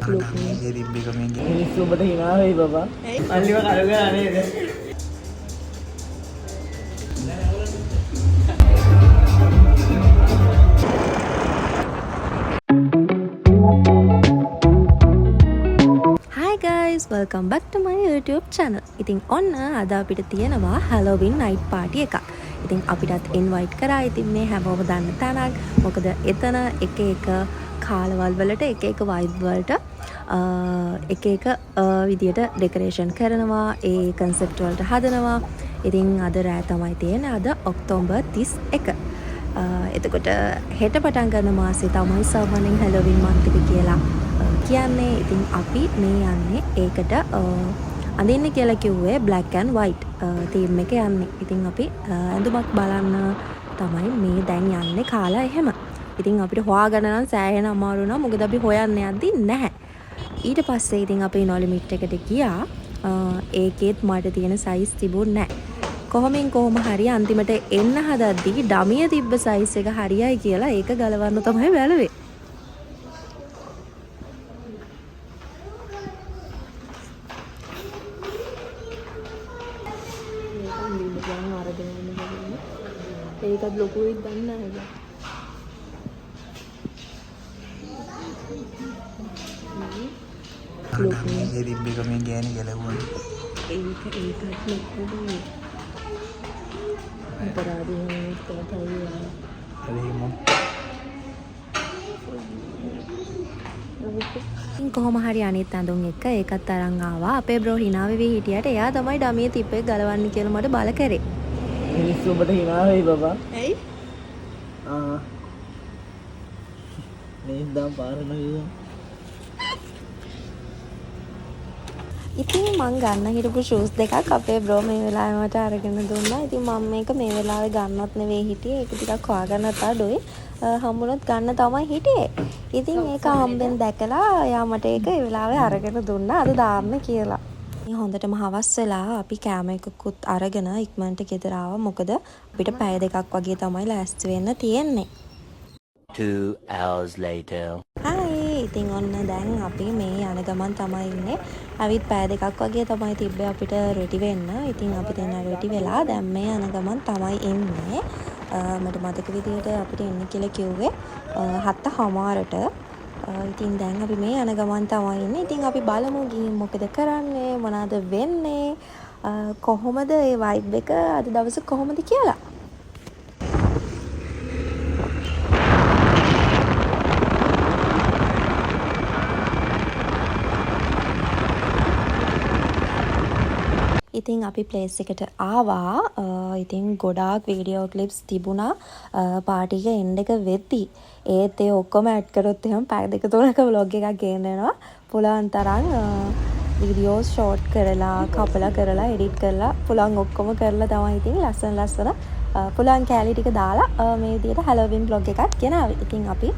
මේකේ තිබ්බ එක මේකේ මිනිස්සු ඔබට hina වෙයි බබා. අල්ලිව කරගෙන නේද? Hi guys, welcome back to my YouTube channel. ඉතින් ඔන්න අද අපිට තියෙනවා Halloween night party එකක්. ඉතින් අපිටත් invite කරා. ඉතින් මේ හැමෝම දන්න තැනක්. මොකද එතන එක එක කාලවල් වලට එක එක vibe වලට එක එක විදියට decoration කරනවා. ඒ concept වලට හදනවා. ඉතින් අද රෑ තමයි තියෙන්නේ. අද ඔක්තෝබර් 31. එතකොට හෙට පටන් ගන්න මාසේ තමයි සාමාන්‍යයෙන් Halloween month එක කියලා කියන්නේ. ඉතින් අපි මේ යන්නේ ඒකට අඳින්න කියලා කිව්වේ black and white theme එක යන්නේ. ඉතින් අපි ඇඳුමක් බලන්න තමයි මේ දැන් යන්නේ කාලා එහෙම. ඉතින් අපිට හොයාගන්න නම් සෑහෙන අමාරු වුණා. මොකද අපි හොයන්න යද්දි නැහැ. ඊට පස්සේ ඉතින් අපි no limit එකට ගියා. ඒකෙත් මට තියෙන size තිබුණේ නැහැ. කොහොම හරි අන්තිමට එන්න හදද්දී ඩමිය තිබ්බ size එක හරියයි කියලා ඒක ගලවන්න තමයි බැලුවේ. ඒකත් ලොකුයි දන්නේ නැහැ. මේකේ තිබ්බ එක මේ ගෑණි ගැලවුවා. ඒකත් ලොකුයි. අපරාධයෙන් තමයි. හරි මොන්. ඉතින් කොහොම හරි අනිත් අඳුන් එක්ක ඒකත් අරන් ආවා. අපේ බ්‍රෝ hina වෙවි හිටියට එයා තමයි ඩමිය තිප්පේ ගලවන්න කියලා මට බල කරේ. මිනිස්සු ඔබට hina වෙයි බබා. ඇයි? මේ දම් පාරන ගියා. ඉතින් මං ගන්න හිටපු ෂූස් දෙකක් අපේ බ්‍රෝ මේ වෙලාවේ මට අරගෙන දුන්නා. ඉතින් මම මේක මේ වෙලාවේ ගන්නවත් නෙවෙයි හිටියේ. ඒක ටිකක් හොයාගන්නත් අඩුයි. හම්බුනොත් ගන්න තමයි හිටියේ. ඉතින් ඒක හම්බෙන් දැකලා එයා මට ඒක ඒ වෙලාවේ අරගෙන දුන්නා අද දාන්න කියලා. ඉතින් හොඳටම හවස් වෙලා අපි කෑම එකකුත් අරගෙන ඉක්මනට ගෙදර ආවා. මොකද අපිට පැය දෙකක් වගේ තමයි ලෑස්ති වෙන්න තියෙන්නේ. 2 hours later. හායි. ඉතින් ඔන්න දැන් අපි මේ යන ගමන් තමයි ඉන්නේ. අවිත් පැය දෙකක් වගේ තමයි තිබ්බේ අපිට රෙඩි වෙන්න. ඉතින් අපි දැන් රෙඩි වෙලා දැන් මේ යන ගමන් තමයි ඉන්නේ. මට මතක විදිහට අපිට එන්න කියලා කිව්වේ 7:00ට. ඉතින් දැන් අපි මේ යන ගමන් තමයි ඉන්නේ. ඉතින් අපි බලමු ගිහින් මොකද කරන්නේ, මොනවද වෙන්නේ, කොහොමද මේ vibe එක අද දවසේ කොහොමද කියලා. ඉතින් අපි ප්ලේස් එකට ආවා. ඉතින් ගොඩාක් වීඩියෝ ක්ලිප්ස් තිබුණා පාටි එක එන්ඩ් එක වෙද්දී. ඒත් ඒ ඔක්කොම ඇඩ් කරොත් එහෙනම් පැය දෙක තුනක vlog එකක් ගේන්න වෙනවා. පුළුවන් තරම් වීඩියෝස් ෂෝට් කරලා, කපලා කරලා, එඩිට් කරලා, පුළුවන් ඔක්කොම කරලා තමයි ඉතින් ලස්සන පුළුවන් කැලි ටික දාලා මේ විදිහට Halloween vlog එකක් ගෙනාවේ. ඉතින් අපි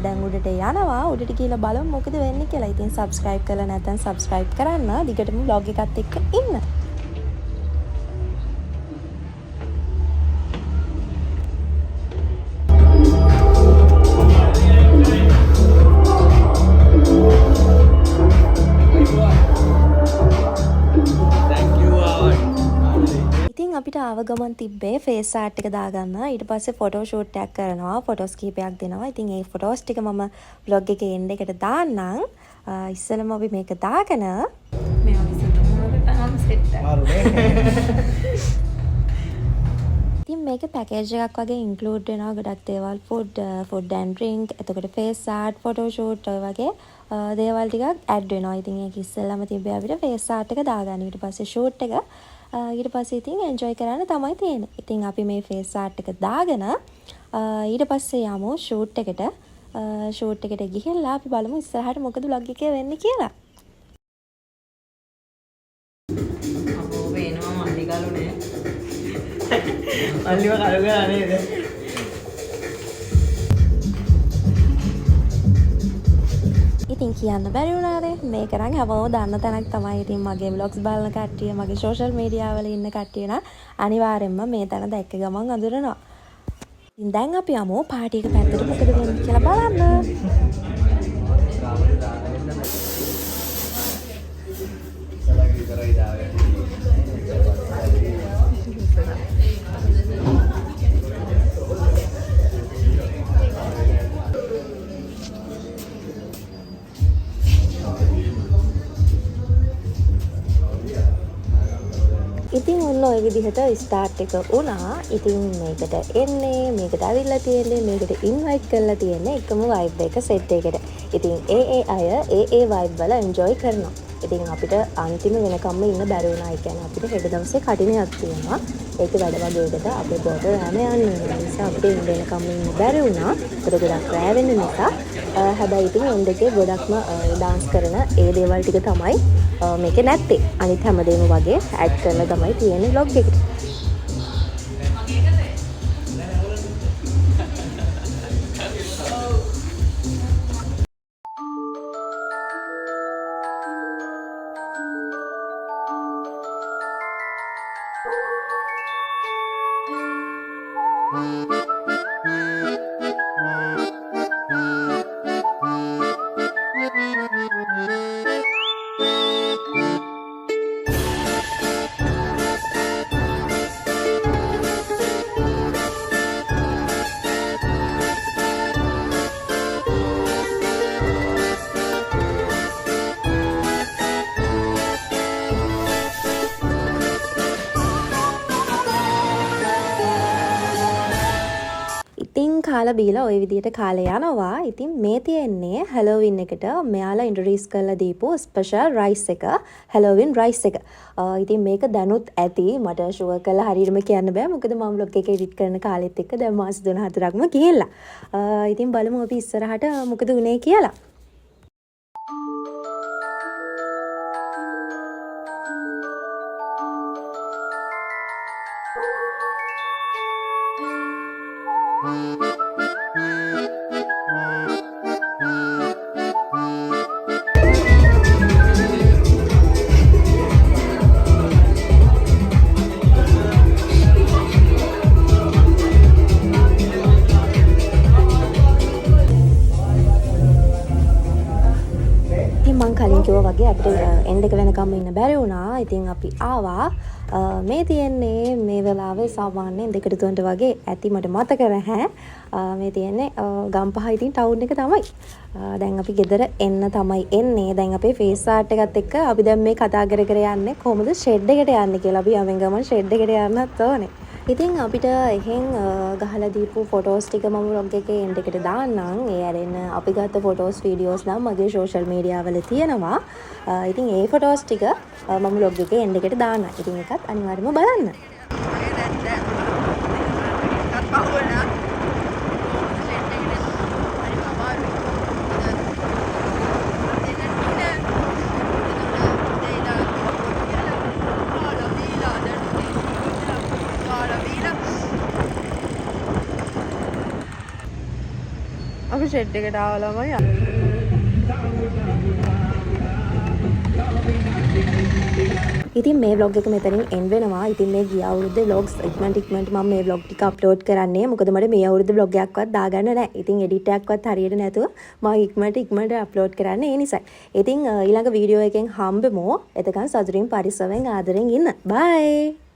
දැන් උඩට යනවා. උඩට ගිහලා බලමු මොකද වෙන්නේ කියලා. ඉතින් subscribe කරලා නැත්නම් subscribe කරන්න. දිගටම vlog එකත් එක්ක ඉන්න. අපිට ආව ගමන් තිබ්බේ ෆේස් ආර්ට් එක දාගන්න. ඊට පස්සේ ෆොටෝ ෂූට් එකක් කරනවා. ෆොටෝස් කීපයක් දෙනවා. ඉතින් ඒ ෆොටෝස් ටික මම vlog එකේ එන්ඩ් එකට දාන්නම්. ඉස්සෙල්ලම අපි මේක දාගෙන මේවා විසඳුමකට තාම සෙට් එකක්. ඉතින් මේක පැකේජ් එකක් වගේ ඉන්ක්ලූඩ් වෙනවා ගොඩක් දේවල්. ෆුඩ් ඇන්ඩ් ඩ්‍රින්ක්, එතකොට ෆේස් ආර්ට්, ෆොටෝ ෂූට් ඔය වගේ දේවල් ටිකක් ඇඩ් වෙනවා. ඉතින් ඒක ඉස්සෙල්ලම තිබ්බේ අපිට ෆේස් ආර්ට් එක දාගන්න. ඊට පස්සේ ෂූට් එක ඊට පස්සේ ඉතින් එන්ජොයි කරන්න තමයි තියෙන්නේ. ඉතින් අපි මේ ෆේස් ආර්ට් එක දාගෙන ඊට පස්සේ යමු ෂූට් එකට. ෂූට් එකට ගිහිල්ලා අපි බලමු ඉස්සරහට මොකද vlog එකේ වෙන්නේ කියලා. අපෝ වෙනවා මල්ලි ගලුනේ. මල්ලිව කරගෙන නේද? ඉතින් කියන්න බැරි වුණානේ. මේක නම් හැමෝම දන්න තැනක් තමයි. ඉතින් මගේ vlogs බලන කට්ටිය, මගේ social media වල ඉන්න කට්ටිය නම් අනිවාර්යෙන්ම මේ තැන දැක්ක ගමන් අඳුරනවා. ඉතින් දැන් අපි යමු පාටි එක පැත්තට මොකද වෙන්නේ කියලා බලන්න. ඔය විදිහට ස්ටාර්ට් එක වුණා. ඉතින් මේකට එන්නේ, මේකට ඇවිල්ලා තියෙන්නේ, මේකට ඉන්වයිට් කරලා තියෙන්නේ එකම වයිබ් එක සෙට් එකට. ඉතින් ඒ අය ඒ වයිබ් වල එන්ජොයි කරනවා. ඉතින් අපිට අන්තිම වෙනකම්ම ඉන්න බැරි වුණා. ඒ කියන්නේ අපිට හෙට දවසේ කඩිනයක් තියෙනවා. ඒක වැඩ වගේකට අපේ බෝටර් රෑම යන්නේ. ඒ නිසා අපිට ඉන්න වෙනකම්ම ඉන්න බැරි වුණා. ඒක ගොඩක් රෑ වෙන නිසා. හැබැයි ඉතින් එන්ඩ් එකේ ගොඩක්ම ඩාන්ස් කරන ඒ දේවල් ටික තමයි මේකේ නැත්තේ. අනිත් හැමදේම වගේ ඇඩ් කරලා තමයි තියෙන්නේ vlog එකට. ඉතින් කාලා බීලා ওই විදිහට කාලේ යනවා. ඉතින් මේ තියෙන්නේ හැලෝවින් එකට මෙයාලා ඉන්ට්‍රොඩියුස් කරලා දීපු ස්පෙෂල් රයිස් එක, හැලෝවින් රයිස් එක. ඉතින් මේක දැනුත් ඇති. මට ෂුවර් කරලා හරියටම කියන්න බෑ. මොකද මම vlog එක එඩිට් කරන කාලෙත් එක්ක දැන් මාස 3-4ක්ම ගිහිල්ලා. ඉතින් බලමු අපි ඉස්සරහට මොකද උනේ කියලා. මං කලින් කිව්වා වගේ අපිට එන්ඩ් එක වෙනකම් ඉන්න බැරි වුණා. ඉතින් අපි ආවා. මේ තියෙන්නේ මේ වෙලාවේ සාමාන්‍යයෙන් 2-3ට වගේ ඇති මට මතක නැහැ. මේ තියෙන්නේ ගම්පහ ඉතින් ටවුන් එක තමයි. දැන් අපි ගෙදර එන්න තමයි එන්නේ. දැන් අපේ ෆේස් ආර්ට් එකත් එක්ක අපි දැන් මේ කතා කර යන්නේ කොහොමද ෂෙඩ් එකට යන්නේ කියලා. අපි යමෙන් ගමන් ෂෙඩ් එකට යන්නත් ඕනේ. ඉතින් අපිට එහෙන් ගහලා දීපු ෆොටෝස් ටික මම vlog එකේ එන්ඩ් එකට දාන්නම්. ඒ ඇරෙන්න අපි ගත්ත ෆොටෝස් වීඩියෝස් නම් මගේ සෝෂල් මීඩියා වල තියෙනවා. ඉතින් ඒ ෆොටෝස් ටික මම vlog එකේ එන්ඩ් එකට දාන්නම්. ඉතින් ඒකත් අනිවාර්යයෙන්ම බලන්න. අපි ෂෙඩ් එකට ආවලමයි ඉතින් මේ vlog එක මෙතනින් එන්ඩ් වෙනවා. ඉතින් මේ ගිය අවුරුද්දේ vlogs ඉක්මනට මම මේ vlog ටික අප්ලෝඩ් කරන්නේ. මොකද මට මේ අවුරුද්දේ vlog එකක්වත් දාගන්න නැහැ. ඉතින් එඩිට් එකක්වත් හරියට නැතුව මම ඉක්මනට අප්ලෝඩ් කරන්නේ ඒ නිසයි. ඉතින් ඊළඟ වීඩියෝ එකෙන් හම්බෙමු. එතකන් සතුටින් පරිස්සමෙන් ආදරෙන් ඉන්න. බයි.